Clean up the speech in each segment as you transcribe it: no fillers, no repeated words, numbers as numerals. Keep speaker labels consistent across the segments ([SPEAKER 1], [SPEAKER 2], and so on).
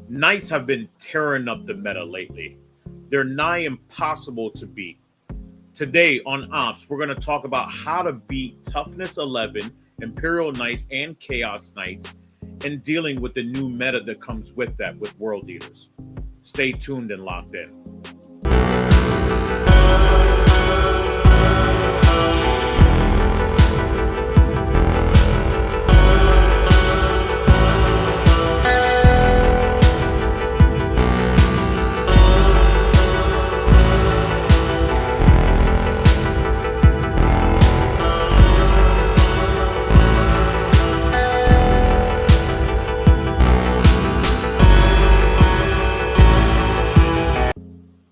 [SPEAKER 1] Knights have been tearing up the meta lately. They're nigh impossible to beat. Today on Ops, we're going to talk about how to beat Toughness 11, Imperial Knights, and Chaos Knights, and dealing with the new meta that comes with that with World Eaters. Stay tuned and locked in.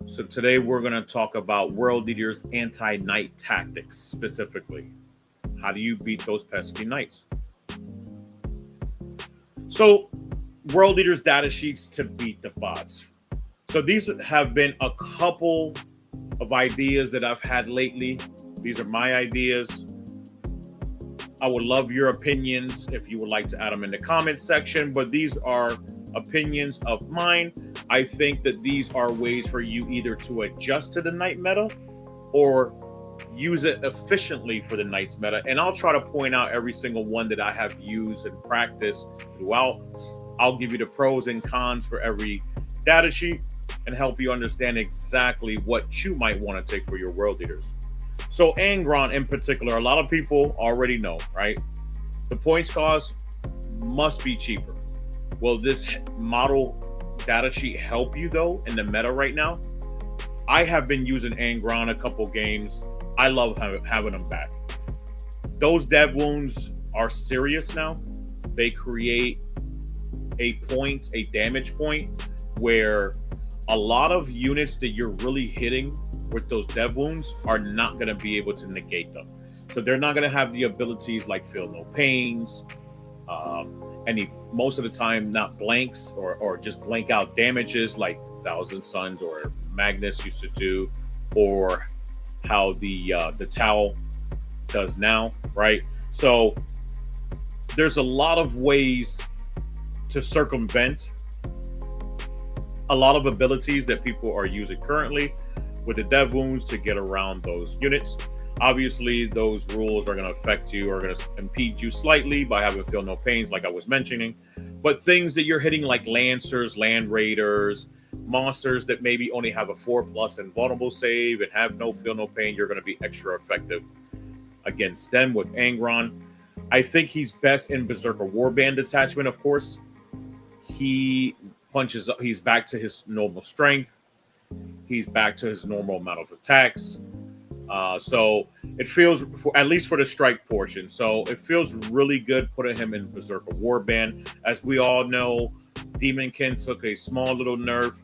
[SPEAKER 1] So today we're going to talk about World Eaters anti-knight tactics specifically. How do you beat those pesky knights? So World Eaters data sheets to beat the bots. So these have been a couple of ideas that I've had lately. These are my ideas. I would love your opinions if you would like to add them in the comments section, but these are opinions of mine. I think that these are ways for you either to adjust to the knight meta or use it efficiently for the knight's meta. And I'll try to point out every single one that I have used and practiced throughout. I'll give you the pros and cons for every data sheet and help you understand exactly what you might want to take for your World Eaters. So Angron in particular, a lot of people already know, right? The points cost must be cheaper. Will this model data sheet help you though in the meta right now? I have been using Angron a couple games. I love having them back. Those dev wounds are serious now. They create a damage point where a lot of units that you're really hitting with those dev wounds are not going to be able to negate them. So they're not going to have the abilities like Feel No Pains, most of the time not blanks or just blank out damages like Thousand Suns or Magnus used to do, or how the Towel does now, right? So there's a lot of ways to circumvent a lot of abilities that people are using currently with the dev wounds to get around those units. Obviously, those rules are going to affect you, are going to impede you slightly by having Feel No Pains, like I was mentioning. But things that you're hitting like Lancers, Land Raiders, monsters that maybe only have a 4+ invulnerable save and have no Feel No Pain, you're going to be extra effective against them with Angron. I think he's best in Berserker Warband detachment, of course. He punches up, he's back to his normal strength. He's back to his normal amount of attacks. So it feels, at least for the strike portion, so it feels really good putting him in Berserker Warband. As we all know, Demonkin took a small little nerf.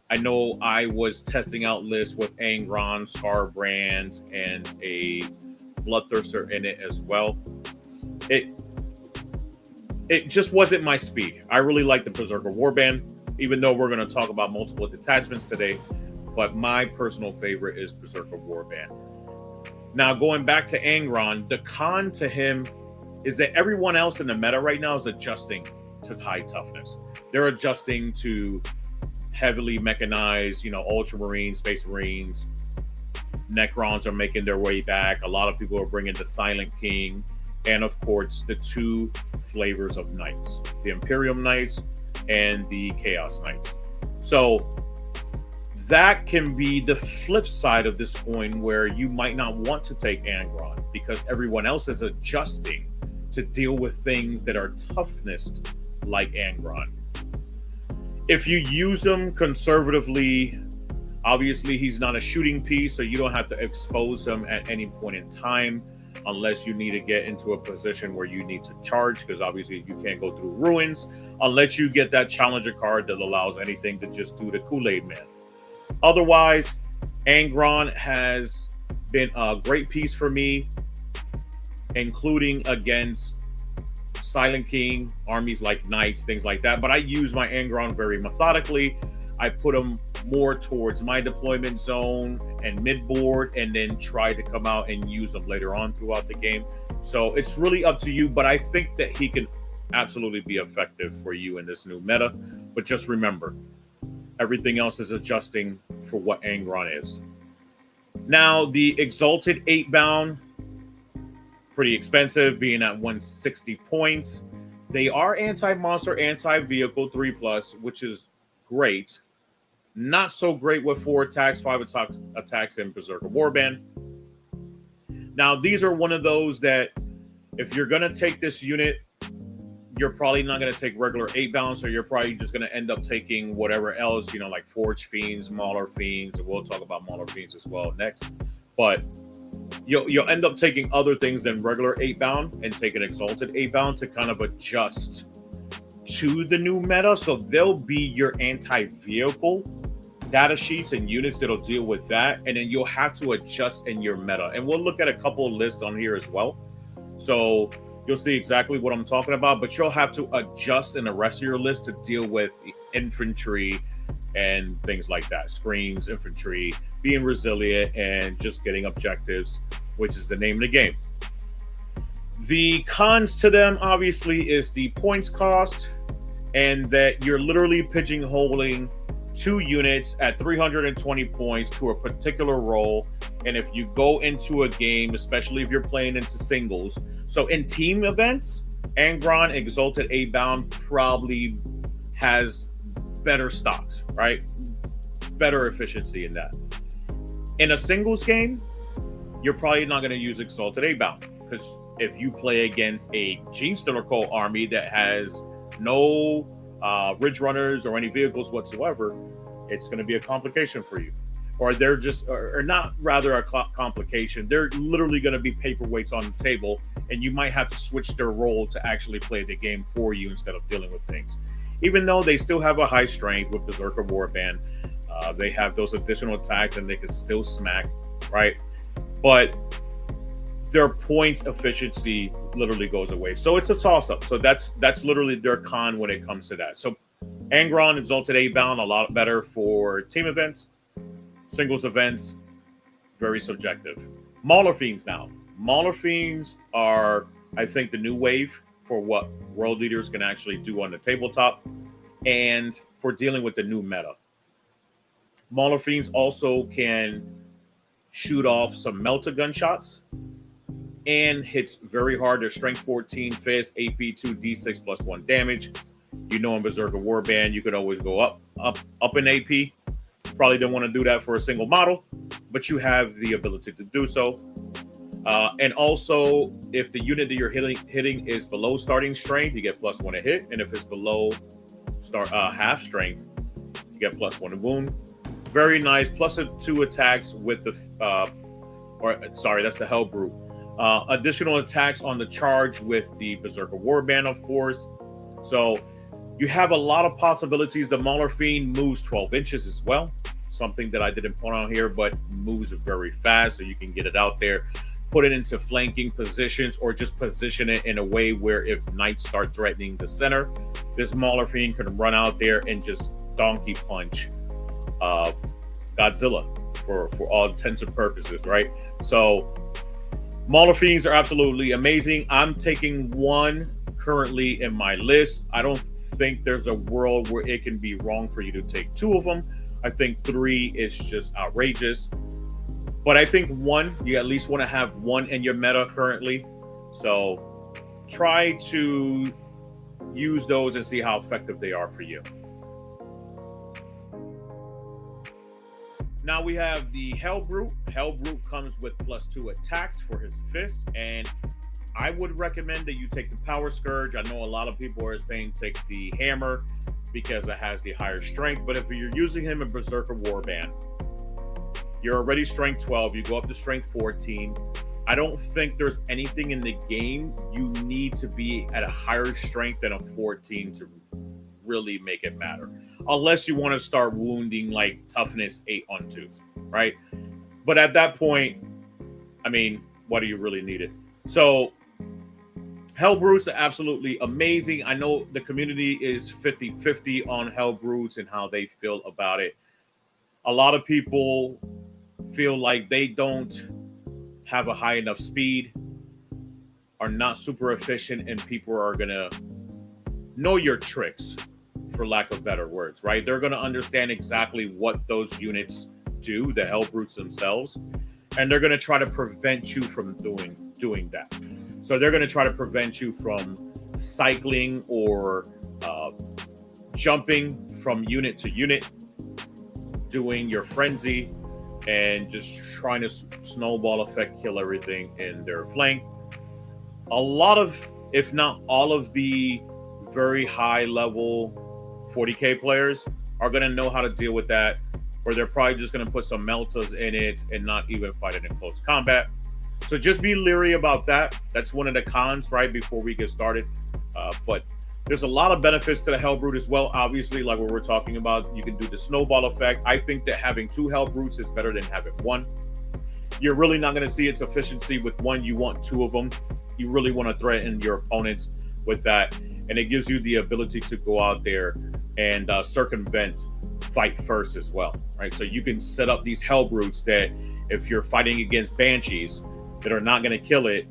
[SPEAKER 1] I know I was testing out lists with Angron, Scarbrand, and a Bloodthirster in it as well. It just wasn't my speed. I really like the Berserker Warband, even though we're going to talk about multiple detachments today. But my personal favorite is Berserker Warband. Now, going back to Angron, the con to him is that everyone else in the meta right now is adjusting to high toughness. They're adjusting to heavily mechanized, Ultramarines, Space Marines. Necrons are making their way back. A lot of people are bringing the Silent King. And, of course, the two flavors of Knights, the Imperial Knights and the Chaos Knights. So that can be the flip side of this coin, where you might not want to take Angron because everyone else is adjusting to deal with things that are toughness like Angron. If you use him conservatively, obviously he's not a shooting piece, so you don't have to expose him at any point in time unless you need to get into a position where you need to charge, because obviously you can't go through ruins unless you get that challenger card that allows anything to just do the Kool-Aid Man. Otherwise, Angron has been a great piece for me, including against Silent King, armies like Knights, things like that. But I use my Angron very methodically. I put them more towards my deployment zone and mid-board, and then try to come out and use them later on throughout the game. So it's really up to you, but I think that he can absolutely be effective for you in this new meta. But just remember, everything else is adjusting for what Angron is. Now, the Exalted 8 bound, pretty expensive, being at 160 points. They are anti-monster, anti-vehicle 3+, which is great. Not so great with 4 attacks, 5 attacks in Berserker Warband. Now, these are one of those that if you're going to take this unit, you're probably not going to take regular 8 bound, so you're probably just going to end up taking whatever else, like Forge Fiends, Mauler Fiends, and we'll talk about Mauler Fiends as well next. But you'll end up taking other things than regular 8 bound and take an Exalted 8 bound to kind of adjust to the new meta. So they'll be your anti-vehicle data sheets and units that'll deal with that, and then you'll have to adjust in your meta. And we'll look at a couple of lists on here as well. So you'll see exactly what I'm talking about, but you'll have to adjust in the rest of your list to deal with infantry and things like that. Screens, infantry, being resilient, and just getting objectives, which is the name of the game. The cons to them, obviously, is the points cost, and that you're literally pigeonholing 2 units at 320 points to a particular role. And if you go into a game, especially if you're playing into singles, so in team events, Angron Exalted 8 bound probably has better stocks, right? Better efficiency in that. In a singles game, you're probably not going to use Exalted 8 bound, because if you play against a Genestealer Cult army that has no Ridge Runners or any vehicles whatsoever, it's going to be a complication for you. Or they're just, or not rather a complication, they're literally going to be paperweights on the table, and you might have to switch their role to actually play the game for you instead of dealing with things. Even though they still have a high strength with Berserker Warband, they have those additional attacks and they can still smack, right? But their points efficiency literally goes away. So it's a toss-up. So that's literally their con when it comes to that. So Angron Exalted 8 bound, a lot better for team events. Singles events, very subjective. Mauler Fiends now. Mauler Fiends are, I think, the new wave for what world leaders can actually do on the tabletop and for dealing with the new meta. Mauler Fiends also can shoot off some melta gunshots and hits very hard. They're strength 14, fist, AP 2, D6 plus 1 damage. In Berserker Warband, you could always go up in AP. Probably don't want to do that for a single model, but you have the ability to do so. And also, if the unit that you're hitting is below starting strength, you get +1 to hit. And if it's below half strength, you get +1 to wound. Very nice. +2 attacks with the that's the Hellbrute. Additional attacks on the charge with the Berserker Warband, of course. So you have a lot of possibilities. The Mauler Fiend moves 12 inches as well. Something that I didn't put on here, but moves very fast, so you can get it out there, put it into flanking positions, or just position it in a way where if knights start threatening the center, this Mauler Fiend can run out there and just donkey punch Godzilla for all intents and purposes, right? So Mauler Fiends are absolutely amazing. I'm taking one currently in my list. I don't think there's a world where it can be wrong for you to take 2 of them. I think 3 is just outrageous. But I think 1, you at least want to have 1 in your meta currently. So try to use those and see how effective they are for you. Now we have the Hellbrute. Hellbrute comes with +2 attacks for his fist, and I would recommend that you take the Power Scourge. I know a lot of people are saying take the Hammer because it has the higher strength, but if you're using him in Berserker Warband, you're already strength 12, you go up to strength 14. I don't think there's anything in the game you need to be at a higher strength than a 14 to really make it matter. Unless you want to start wounding like toughness 8 on 2s, right? But at that point, I mean, what do you really need it? So Hellbrutes are absolutely amazing. I know the community is 50-50 on Hellbrutes and how they feel about it. A lot of people feel like they don't have a high enough speed, are not super efficient, and people are going to know your tricks, for lack of better words, right? They're going to understand exactly what those units do, the hell brutes themselves, and they're going to try to prevent you from doing that. So they're going to try to prevent you from cycling or jumping from unit to unit, doing your frenzy, and just trying to snowball effect kill everything in their flank. A lot of, if not all of the very high level 40k players are going to know how to deal with that, or they're probably just going to put some meltas in it and not even fight it in close combat. So just be leery about that. That's one of the cons, right, before we get started. But there's a lot of benefits to the Hellbrute as well. Obviously, like what we're talking about, you can do the snowball effect. I think that having 2 Hellbrutes is better than having 1. You're really not going to see its efficiency with 1. You want 2 of them. You really want to threaten your opponents with that. And it gives you the ability to go out there and circumvent fight first as well, right? So you can set up these Hellbrutes that if you're fighting against Banshees that are not going to kill it,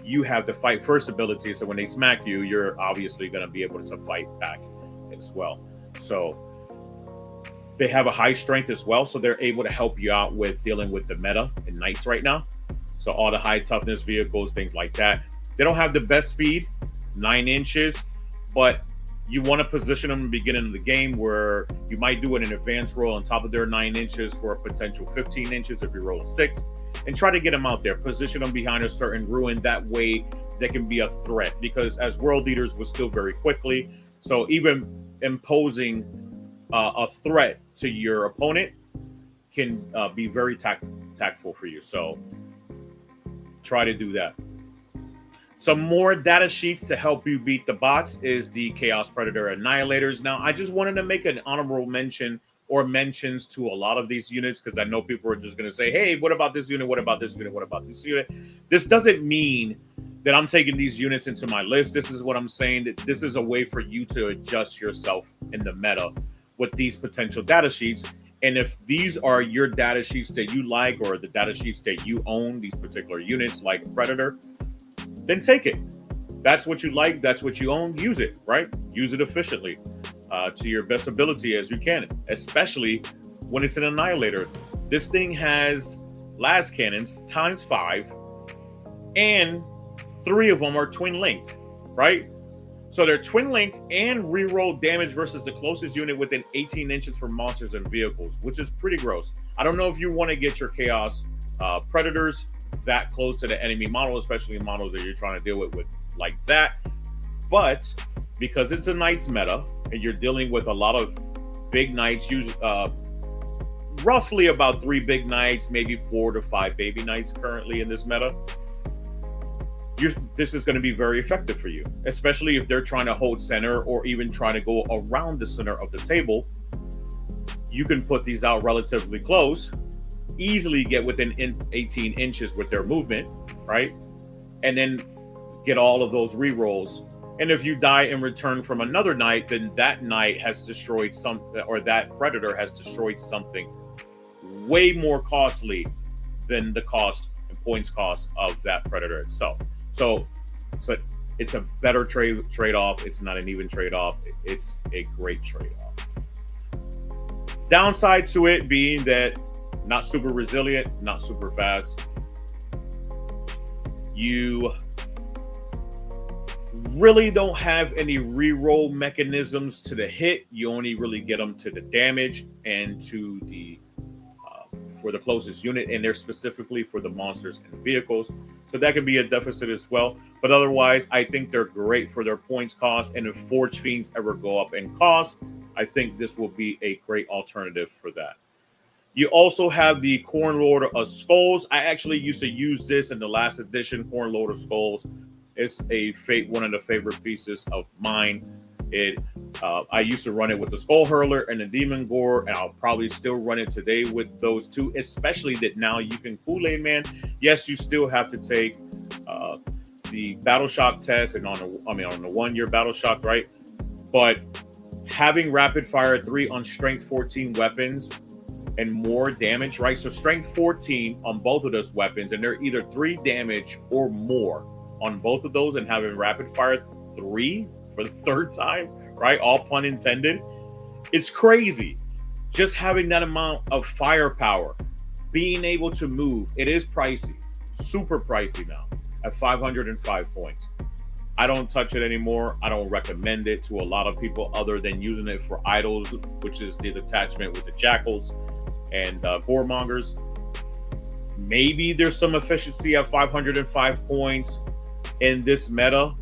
[SPEAKER 1] you have the fight first ability. So when they smack you, you're obviously going to be able to fight back as well. So they have a high strength as well. So they're able to help you out with dealing with the meta in Knights right now. So all the high toughness vehicles, things like that. They don't have the best speed, 9 inches, but you want to position them in the beginning of the game where you might do an advanced roll on top of their 9 inches for a potential 15 inches if you roll a 6, and try to get them out there. Position them behind a certain ruin. That way they can be a threat, because as world leaders we're still very quickly. So even imposing a threat to your opponent can be very tactful for you. So try to do that. Some more data sheets to help you beat the bots is the Chaos Predator Annihilators. Now, I just wanted to make an honorable mention or mentions to a lot of these units, because I know people are just going to say, hey, what about this unit? What about this unit? What about this unit? This doesn't mean that I'm taking these units into my list. This is what I'm saying, that this is a way for you to adjust yourself in the meta with these potential data sheets. And if these are your data sheets that you like, or the data sheets that you own, these particular units like Predator, then take it. That's what you like. That's what you own. Use it, right? Use it efficiently to your best ability as you can, especially when it's an Annihilator. This thing has las cannons ×5, and 3 of them are twin linked, right? So they're twin linked and reroll damage versus the closest unit within 18 inches for monsters and vehicles, which is pretty gross. I don't know if you want to get your Chaos Predators that close to the enemy model, especially models that you're trying to deal with like that. But because it's a Knights meta and you're dealing with a lot of big Knights, roughly about 3 big Knights, maybe 4 to 5 baby Knights currently in this meta, this is going to be very effective for you, especially if they're trying to hold center or even trying to go around the center of the table. You can put these out relatively close, easily get within 18 inches with their movement, right? And then get all of those rerolls. And if you die in return from another knight, then that knight has destroyed something, or that predator has destroyed something way more costly than the cost and points cost of that predator itself. So it's a better trade-off. It's not an even trade-off. It's a great trade-off. Downside to it being that not super resilient, not super fast. You really don't have any reroll mechanisms to the hit. You only really get them to the damage and to the for the closest unit, and they're specifically for the monsters and vehicles. So that can be a deficit as well. But otherwise, I think they're great for their points cost. And if Forge Fiends ever go up in cost, I think this will be a great alternative for that. You also have the Corn Lord of Skulls. I actually used to use this in the last edition. Corn Lord of Skulls. It's one of the favorite pieces of mine. I used to run it with the Skull Hurler and the Demon Gore, and I'll probably still run it today with those two, especially that now you can Kool-Aid Man. Yes, you still have to take the Battle Shock test, and on the 1-year Battle Shock, right? But having Rapid Fire 3 on Strength 14 weapons and more damage, right? So Strength 14 on both of those weapons, and they're either 3 damage or more on both of those, and having Rapid Fire 3 for the third time, right? All pun intended. It's crazy. Just having that amount of firepower, being able to move. It is pricey, super pricey now at 505 points. I don't touch it anymore. I don't recommend it to a lot of people other than using it for idols, which is the attachment with the jackals and warmongers. Maybe there's some efficiency at 505 points in this meta.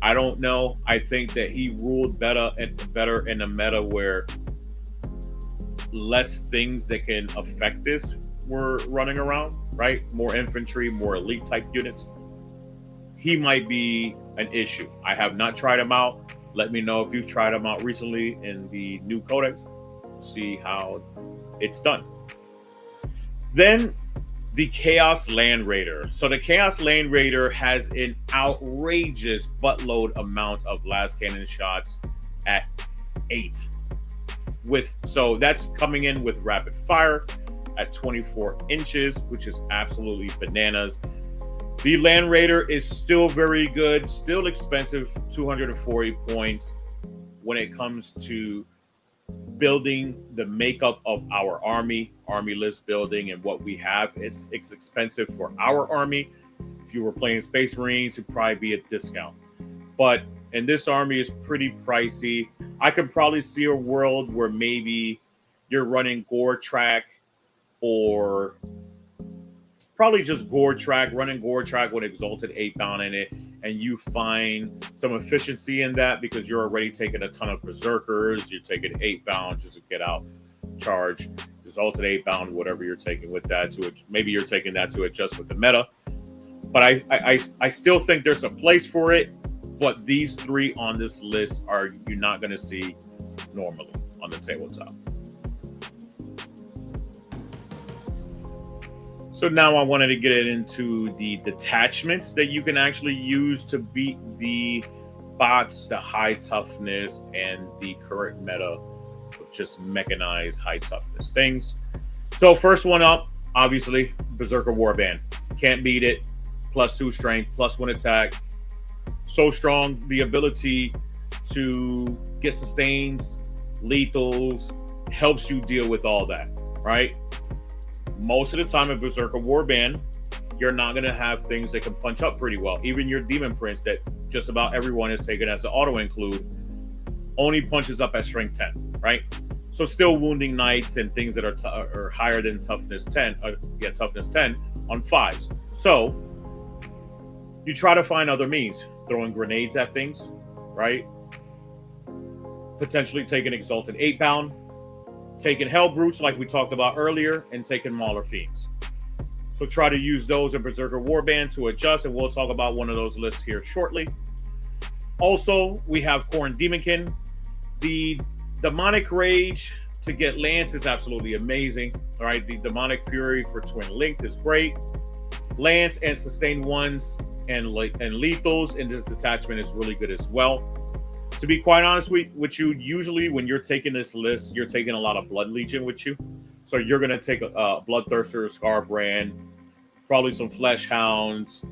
[SPEAKER 1] I don't know. I think that he ruled better in a meta where less things that can affect this were running around, right? More infantry, more elite type units. He might be an issue. I have not tried him out. Let me know if you've tried him out recently in the new codex. See how it's done. Then the Chaos Land Raider. So the Chaos Land Raider has an outrageous buttload amount of last cannon shots at 8. So that's coming in with rapid fire at 24 inches, which is absolutely bananas. The Land Raider is still very good, still expensive, 240 points when it comes to building the makeup of our army list building and what we have. It's expensive for our army. If you were playing Space Marines, it'd probably be a discount. But and this army is pretty pricey. I could probably see a world where maybe you're running Gore Track or probably just Gore Track, running Gore Track with Exalted 8-bound in it, and you find some efficiency in that because you're already taking a ton of Berserkers, you're taking 8-bound just to get out, charge, Exalted 8-bound, whatever you're taking with that to it. Maybe you're taking that to adjust with the meta. But I still think there's a place for it, but these three on this list are you're not going to see normally on the tabletop. So now I wanted to get into the detachments that you can actually use to beat the bots, the high toughness, and the current meta of just mechanized high toughness things. So first one up, obviously, Berserker Warband. Can't beat it. +2 strength, +1 attack. So strong, the ability to get sustains, lethals, helps you deal with all that, right? Most of the time in Berserker Warband, you're not going to have things that can punch up pretty well. Even your Demon Prince that just about everyone is taken as an auto-include only punches up at strength 10, right? So still wounding knights and things that are higher than toughness 10, toughness 10 on 5s. So you try to find other means. Throwing grenades at things, right? Potentially taking Exalted 8-bound, taking Hell Brutes like we talked about earlier, and taking Mauler Fiends. So try to use those in Berserker Warband to adjust, and we'll talk about one of those lists here shortly. Also, we have Khorne Demonkin. The Demonic Rage to get Lance is absolutely amazing. All right, the Demonic Fury for Twin Linked is great. Lance and Sustained Ones and lethals in this detachment is really good as well. To be quite honest with you, usually when you're taking this list, you're taking a lot of Blood Legion with you. So you're going to take a Bloodthirster, Scarbrand, probably some Flesh Hounds,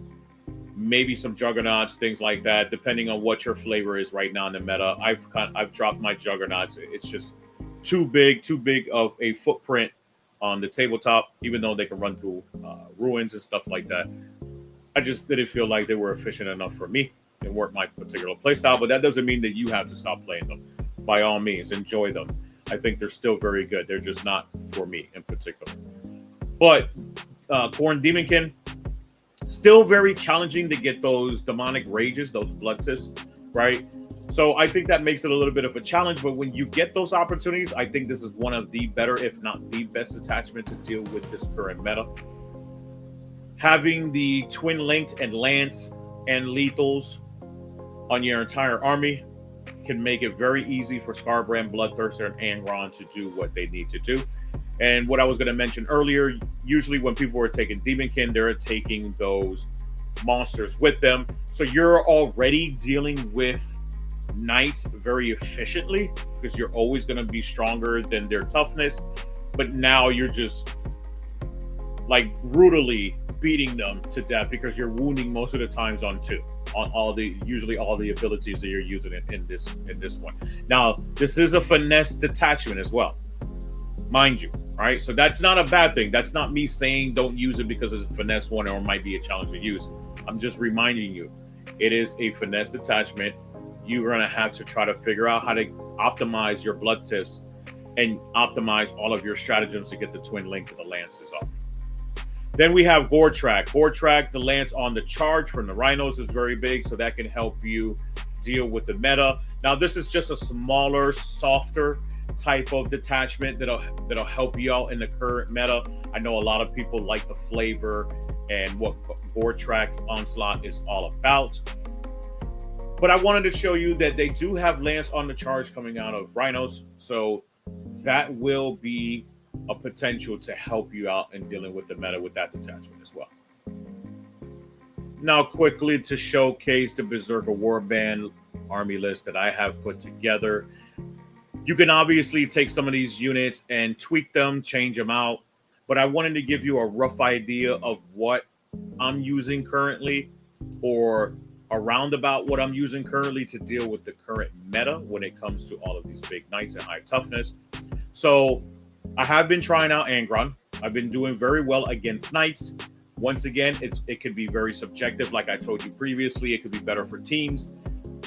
[SPEAKER 1] maybe some Juggernauts, things like that, depending on what your flavor is right now in the meta. I've dropped my Juggernauts. It's just too big of a footprint on the tabletop, even though they can run through ruins and stuff like that. I just didn't feel like they were efficient enough for me. They weren't my particular playstyle, but that doesn't mean that you have to stop playing them. By all means, enjoy them. I think they're still very good. They're just not for me in particular. But Khorne Demonkin, still very challenging to get those demonic rages, those blood tips, right? So I think that makes it a little bit of a challenge, but when you get those opportunities, I think this is one of the better, if not the best attachment to deal with this current meta. Having the Twin Linked and Lance and lethals on your entire army can make it very easy for Scarbrand, Bloodthirster, and Angron to do what they need to do. And what I was going to mention earlier, usually when people are taking Demonkin, they're taking those monsters with them. So you're already dealing with knights very efficiently because you're always going to be stronger than their toughness. But now you're just like brutally beating them to death because you're wounding most of the times on 2. on usually all the abilities that you're using in this one. Now, this is a finesse detachment as well, mind you. All right, so that's not a bad thing. That's not me saying don't use it because it's a finesse one or it might be a challenge to use. I'm just reminding you, it is a finesse detachment. You're gonna have to try to figure out how to optimize your blood tips and optimize all of your stratagems to get the twin link of the lances off. Then we have Gore Track. Gore Track, the lance on the charge from the rhinos is very big, so that can help you deal with the meta. Now, this is just a smaller, softer type of detachment that'll help you out in the current meta. I know a lot of people like the flavor and what Gore Track Onslaught is all about. But I wanted to show you that they do have lance on the charge coming out of rhinos, so that will be a potential to help you out in dealing with the meta with that detachment as well. Now, quickly to showcase the Berserker Warband army list that I have put together. You can obviously take some of these units and tweak them, change them out, but I wanted to give you a rough idea of what I'm using currently, or around about what I'm using currently to deal with the current meta when it comes to all of these big knights and high toughness. So I have been trying out Angron. I've been doing very well against knights. Once again, it could be very subjective. Like I told you previously, it could be better for teams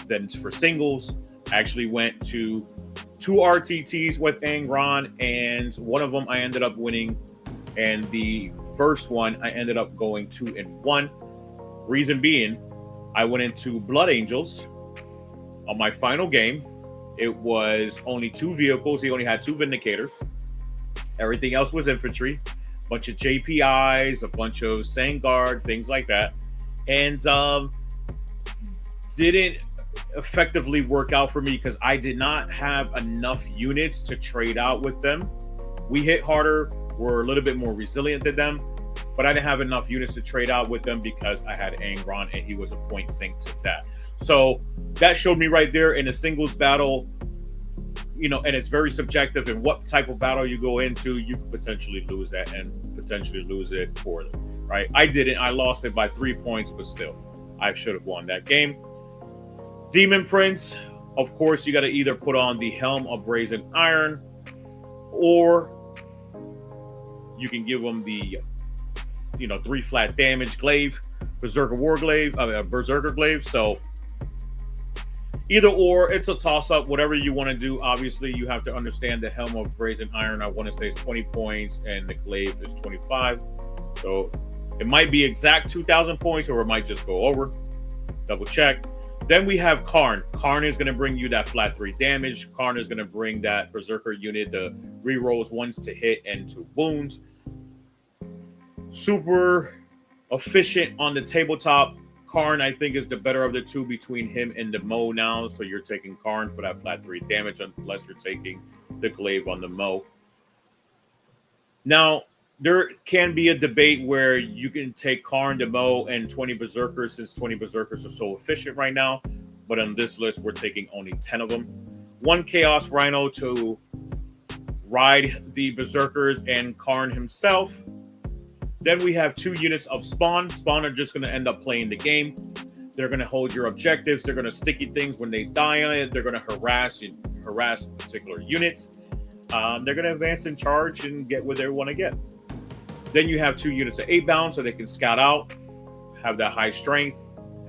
[SPEAKER 1] than for singles. I actually went to 2 RTTs with Angron, and one of them I ended up winning, and the first one I ended up going 2-1. Reason being, I went into Blood Angels on my final game. It was only 2 vehicles. He only had 2 Vindicators. Everything else was infantry, a bunch of JPIs, a bunch of Sangard, things like that. And didn't effectively work out for me because I did not have enough units to trade out with them. We hit harder. We're a little bit more resilient than them, but I didn't have enough units to trade out with them because I had Angron and he was a point sink to that. So that showed me right there in a singles battle, you know, and it's very subjective in what type of battle you go into, you could potentially lose that and potentially lose it poorly, right? I didn't. I lost it by 3 points, but still, I should have won that game. Demon Prince, of course, you got to either put on the Helm of Brazen Iron, or you can give them the, 3 flat damage glaive, Berserker glaive. So either or, it's a toss-up, whatever you want to do. Obviously, you have to understand the Helm of Brazen Iron, I want to say, is 20 points, and the glaive is 25. So it might be exact 2,000 points, or it might just go over. Double check. Then we have Karn. Karn is going to bring you that flat 3 damage. Karn is going to bring that Berserker unit the rerolls once to hit and to wounds. Super efficient on the tabletop. Karn, I think, is the better of the two between him and the Mo now. So you're taking Karn for that flat 3 damage unless you're taking the glaive on the Mo. Now, there can be a debate where you can take Karn, the Mo, and 20 Berserkers, since 20 Berserkers are so efficient right now. But on this list, we're taking only 10 of them. 1 Chaos Rhino to ride the Berserkers and Karn himself. Then we have 2 units of Spawn. Spawn are just going to end up playing the game. They're going to hold your objectives. They're going to sticky things when they die on it. They're going to harass particular units. They're going to advance in charge and get where they want to get. Then you have 2 units of 8 bound, so they can scout out, have that high strength,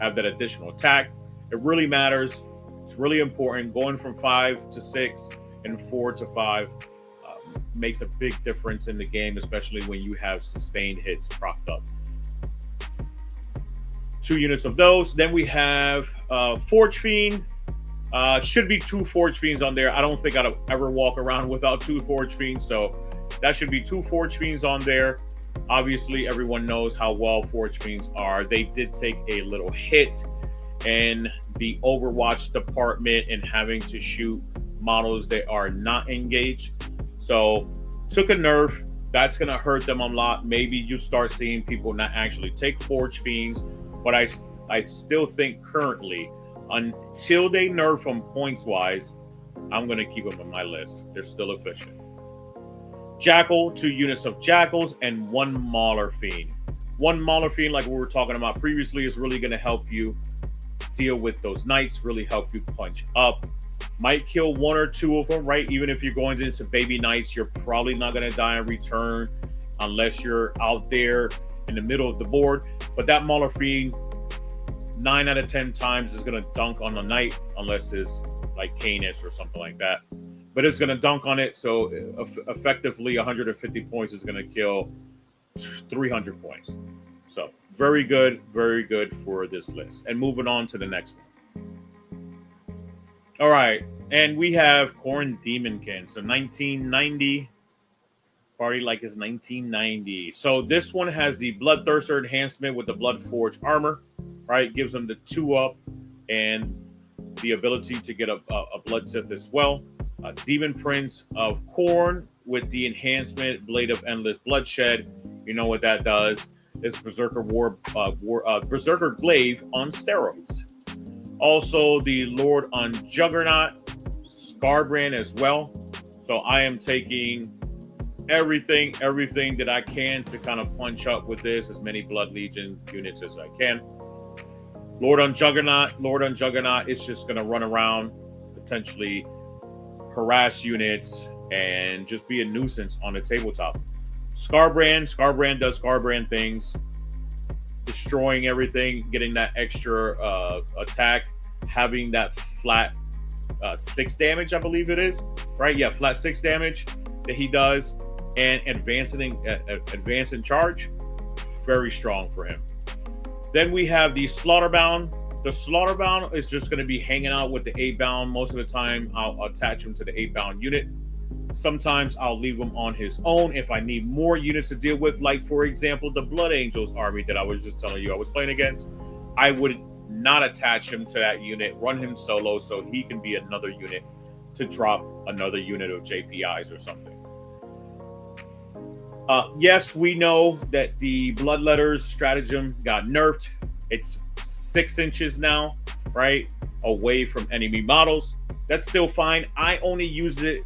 [SPEAKER 1] have that additional attack. It really matters. It's really important. Going from 5 to 6 and 4 to 5 makes a big difference in the game, especially when you have sustained hits propped up. 2 units of those. Then we have Forge Fiend. Should be 2 Forge Fiends on there. I don't think I'd ever walk around without 2 Forge Fiends, so that should be 2 Forge Fiends on there. Obviously, everyone knows how well Forge Fiends are. They did take a little hit in the Overwatch department and having to shoot models that are not engaged. So, took a nerf. That's going to hurt them a lot. Maybe you start seeing people not actually take Forge Fiends, but I still think currently, until they nerf them points-wise, I'm going to keep them on my list. They're still efficient. Jackal, 2 units of Jackals, and 1 Mauler Fiend. 1 Mauler Fiend, like we were talking about previously, is really going to help you deal with those knights, really help you punch up. Might kill 1 or 2 of them, right? Even if you're going into baby knights, you're probably not going to die in return unless you're out there in the middle of the board. But that Mauler Fiend, 9 out of 10 times is going to dunk on the knight, unless it's like Canis or something like that. But it's going to dunk on it, so effectively 150 points is going to kill 300 points. So very good for this list. And moving on to the next one. All right, and we have Khorne Demonkin. So 1990, party like it's 1990. So this one has the Bloodthirster enhancement with the Bloodforge armor, right? Gives them the 2-up and the ability to get a blood tip as well. Demon Prince of Khorne with the enhancement Blade of Endless Bloodshed. You know what that does? It's Berserker Berserker Glaive on steroids. Also, the Lord on Juggernaut, Scarbrand as well. So I am taking everything that I can to kind of punch up with this, as many Blood Legion units as I can. Lord on Juggernaut is just going to run around, potentially harass units, and just be a nuisance on the tabletop. Scarbrand does Scarbrand things, destroying everything, getting that extra attack, having that flat 6 damage, I believe it is, right? Yeah, flat 6 damage that he does, and advance in charge, very strong for him. Then we have the Slaughterbound. The Slaughterbound is just going to be hanging out with the 8-bound. Most of the time, I'll attach him to the 8-bound unit. Sometimes I'll leave him on his own if I need more units to deal with. Like, for example, the Blood Angels army that I was just telling you I was playing against. I would not attach him to that unit, run him solo so he can be another unit to drop another unit of JPIs or something. Yes, we know that the Bloodletters stratagem got nerfed. It's 6 inches now, right? Away from enemy models. That's still fine. I only use it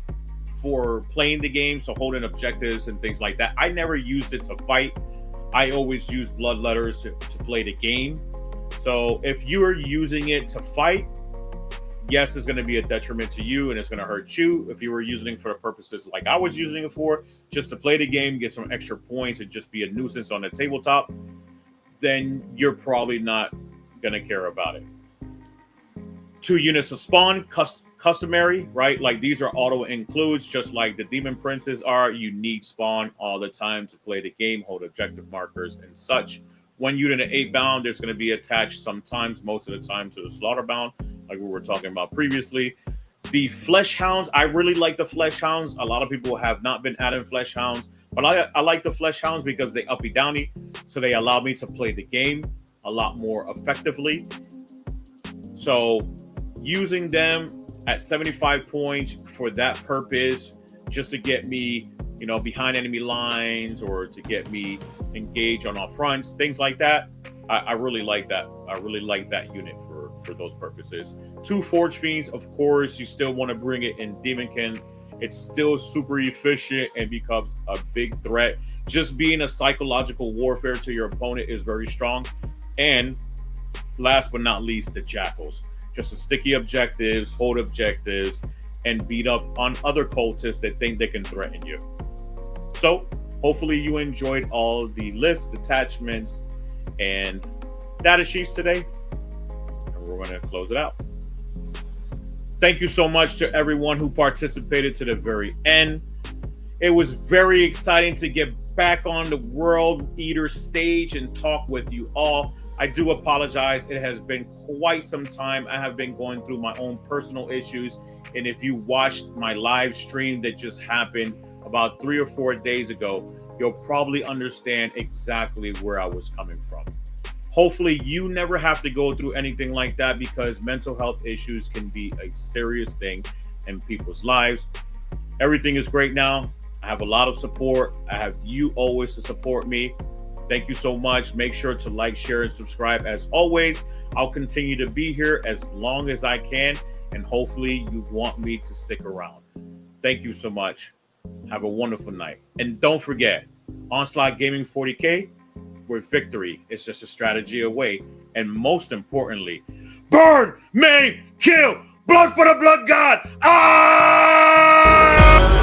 [SPEAKER 1] for playing the game, so holding objectives and things like that. I never used it to fight. I always use Bloodletters to play the game. So if you're using it to fight, yes, it's going to be a detriment to you and it's going to hurt you. If you were using it for the purposes like I was using it for, just to play the game, get some extra points, and just be a nuisance on the tabletop, then you're probably not going to care about it. 2 units of spawn, customary, right? Like, these are auto includes, just like the Demon Princes are. You need spawn all the time to play the game, hold objective markers and such. 1 unit of 8-bound, there's going to be attached sometimes, most of the time, to the Slaughterbound, like we were talking about previously. The Flesh Hounds, I really like the Flesh Hounds. A lot of people have not been adding Flesh Hounds, but I like the Flesh Hounds because they uppy downy, so they allow me to play the game a lot more effectively. So using them at 75 points for that purpose, just to get me, you know, behind enemy lines, or to get me engaged on our fronts, things like that, I really like that. I really like that unit for those purposes. 2 Forge Fiends, of course, you still want to bring it in Demonkin. It's still super efficient and becomes a big threat. Just being a psychological warfare to your opponent is very strong. And last but not least, the Jackals. Just to sticky objectives, hold objectives, and beat up on other cultists that think they can threaten you. So hopefully you enjoyed all the lists, attachments, and data sheets today. And we're going to close it out. Thank you so much to everyone who participated to the very end. It was very exciting to get back on the World Eater stage and talk with you all. I do apologize. It has been quite some time. I have been going through my own personal issues. And if you watched my live stream that just happened about 3 or 4 days ago, you'll probably understand exactly where I was coming from. Hopefully you never have to go through anything like that, because mental health issues can be a serious thing in people's lives. Everything is great now. I have a lot of support. I have you always to support me. Thank you so much. Make sure to like, share, and subscribe. As always, I'll continue to be here as long as I can, and hopefully you want me to stick around. Thank you so much. Have a wonderful night. And don't forget, Onslaught Gaming 40K, where victory is just a strategy away. And most importantly, burn, maim, kill, blood for the blood god. Ah!